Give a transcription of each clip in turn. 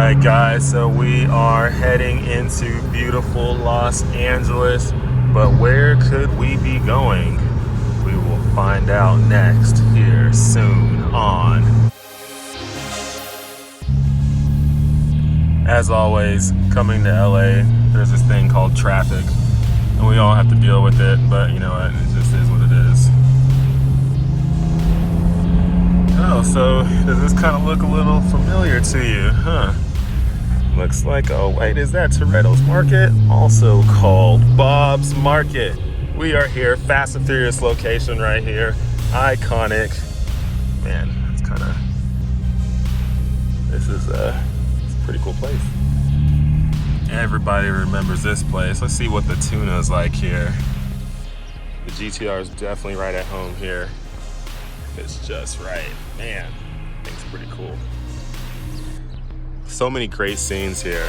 Alright guys, so we are heading into beautiful Los Angeles, but where could we be going? We will find out next here soon on. As always, coming to LA, there's this thing called traffic, and we all have to deal with it, but you know what, it just is what it is. Oh, so does this kind of look a little familiar to you, huh? Looks like, oh wait, is that Torretos Market? Also called Bob's Market. We are here, Fast and Furious location right here. Iconic. Man, it's kind of, this is it's a pretty cool place. Everybody remembers this place. Let's see what the tuna is like here. The GTR is definitely right at home here. It's just right. Man, I think it's pretty cool. So many great scenes here.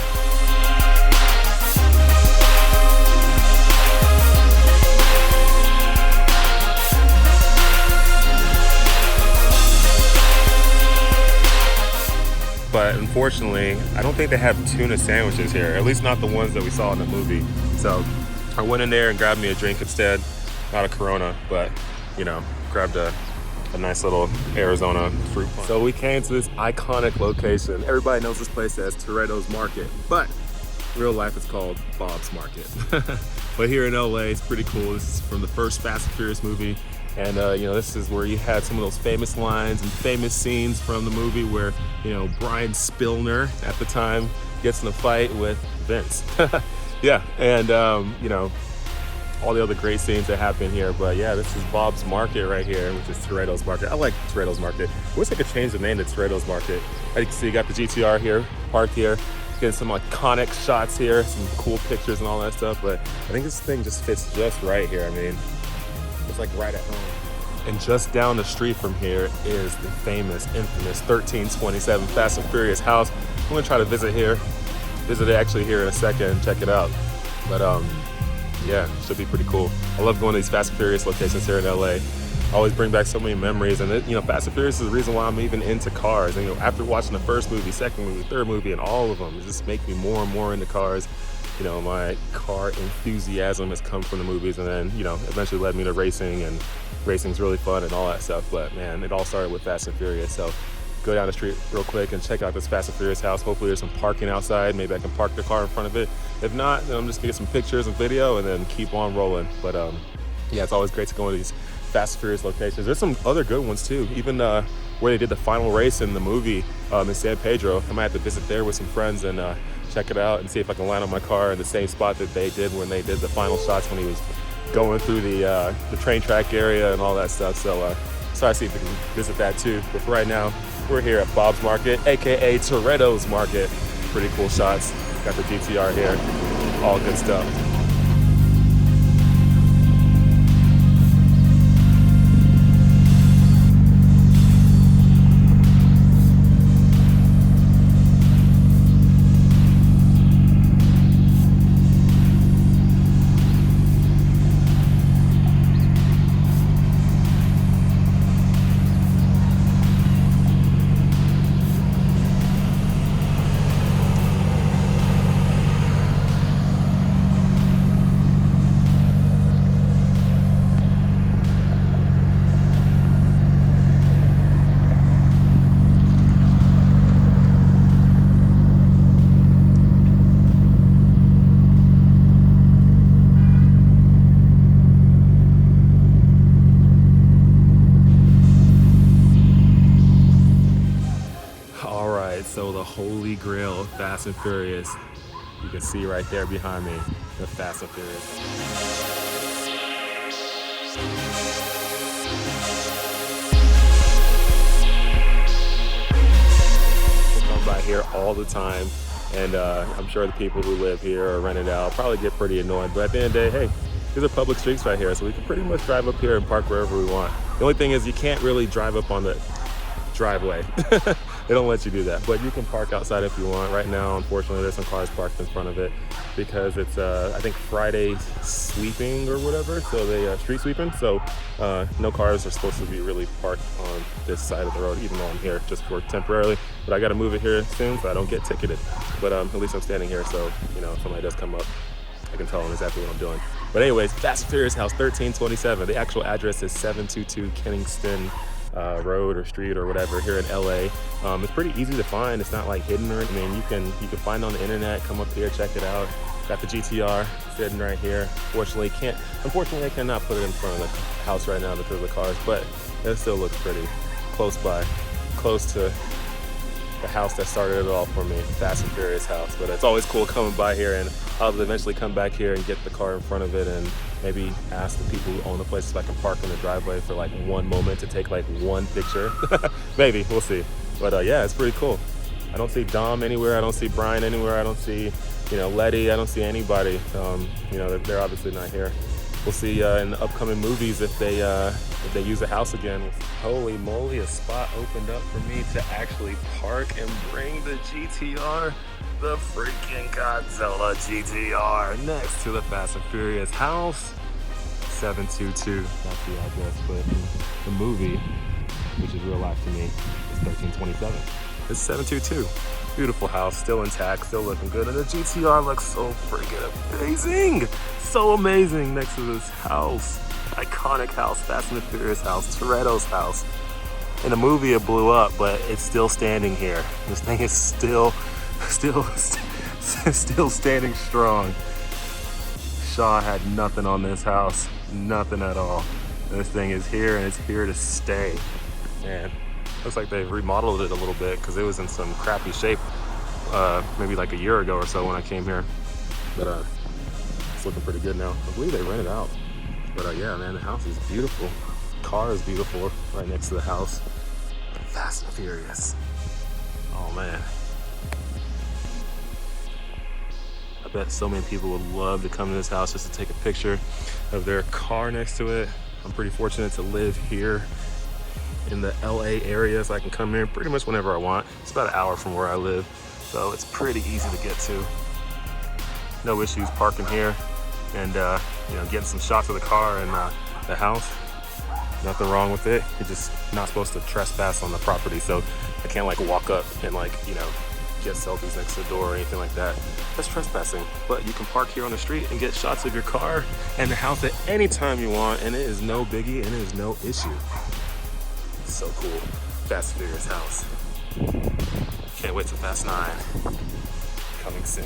But unfortunately, I don't think they have tuna sandwiches here, at least not the ones that we saw in the movie. So I went in there and grabbed me a drink instead, not a Corona, but you know, grabbed a nice little Arizona fruit punch. So we came to this iconic location. Everybody knows this place as Torretos Market, but in real life it's called Bob's Market. But here in LA, it's pretty cool. This is from the first Fast and Furious movie. And you know, this is where you had some of those famous lines and famous scenes from the movie where, you know, Brian Spillner at the time gets in a fight with Vince. Yeah, and you know, all the other great scenes that happen here. But yeah, this is Bob's Market right here, which is Torretos Market. I like Torretos Market. I wish I could change the name to Torretos Market. As you can see, you got the GTR here, parked here. Getting some iconic shots here, some cool pictures and all that stuff. But I think this thing just fits just right here. I mean, it's like right at home. And just down the street from here is the famous, infamous 1327 Fast and Furious house. I'm gonna try to visit it actually here in a second, check it out. But yeah, should be pretty cool. I love going to these Fast and Furious locations here in LA. I always bring back so many memories, and you know, Fast and Furious is the reason why I'm even into cars. And you know, after watching the first movie, second movie, third movie, and all of them, it just make me more and more into cars. You know, my car enthusiasm has come from the movies, and then, you know, eventually led me to racing, and racing's really fun and all that stuff. But man, it all started with Fast and Furious. So go down the street real quick and check out this Fast and Furious house. Hopefully there's some parking outside. Maybe I can park the car in front of it. If not, then I'm just gonna get some pictures and video and then keep on rolling. But yeah, it's always great to go to these Fast and Furious locations. There's some other good ones too. Even where they did the final race in the movie in San Pedro. I might have to visit there with some friends and check it out and see if I can line up my car in the same spot that they did when they did the final shots when he was going through the train track area and all that stuff. So I see if we can visit that too. But for right now, we're here at Bob's Market, AKA Torretos Market. Pretty cool shots. Got the GTR here, all good stuff. So the holy grail of Fast and Furious, you can see right there behind me, the Fast and Furious. We'll come by here all the time, and I'm sure the people who live here or rent it out probably get pretty annoyed, but at the end of the day, hey, these are public streets right here, so we can pretty much drive up here and park wherever we want. The only thing is you can't really drive up on the driveway. They don't let you do that, but you can park outside if you want. Right now, unfortunately, there's some cars parked in front of it because it's, I think, Friday sweeping or whatever. So they street sweeping. So no cars are supposed to be really parked on this side of the road, even though I'm here just for temporarily. But I got to move it here soon so I don't get ticketed. But at least I'm standing here, so you know, if somebody does come up, I can tell them exactly what I'm doing. But anyways, Fast and Furious House 1327. The actual address is 722 Kenningston Road or Street or whatever here in LA. It's pretty easy to find. It's not like hidden or anything. You can find it on the internet. Come up here, check it out. Got the GTR sitting right here. Unfortunately, I cannot put it in front of the house right now because of the cars, but it still looks pretty close by, close to the house that started it all for me, Fast and Furious House. But it's always cool coming by here, and I'll eventually come back here and get the car in front of it and maybe ask the people who own the place if I can park in the driveway for like one moment to take like one picture. Maybe, we'll see. But yeah, it's pretty cool. I don't see Dom anywhere. I don't see Brian anywhere. I don't see, you know, Letty. I don't see anybody. You know, they're obviously not here. We'll see in the upcoming movies if they use the house again. Holy moly, a spot opened up for me to actually park and bring the GTR, the freaking Godzilla GT-R, next to the Fast and Furious house. 722, that's the address, but in the movie, which is real life to me, is 1327. It's 722. Beautiful house, still intact, still looking good, and the GTR looks so freaking amazing. So amazing next to this house. Iconic house, Fast and Furious house, Torretos House. In the movie it blew up, but it's still standing here. This thing is still standing strong. Shaw had nothing on this house, nothing at all. This thing is here and it's here to stay. Man, looks like they've remodeled it a little bit because it was in some crappy shape maybe like a year ago or so when I came here. But it's looking pretty good now. I believe they rent it out. But yeah, man, the house is beautiful. Car is beautiful right next to the house. Fast and Furious. Oh man. I bet so many people would love to come to this house just to take a picture of their car next to it. I'm pretty fortunate to live here in the LA area, so I can come here pretty much whenever I want. It's about an hour from where I live, so it's pretty easy to get to. No issues parking here and you know, getting some shots of the car and the house. Nothing wrong with it. You're just not supposed to trespass on the property, so I can't like walk up and like, you know, get selfies next to the door or anything like that. That's trespassing. But you can park here on the street and get shots of your car and the house at any time you want, and it is no biggie and it is no issue. It's so cool. Fast and Furious house. Can't wait till Fast 9. Coming soon.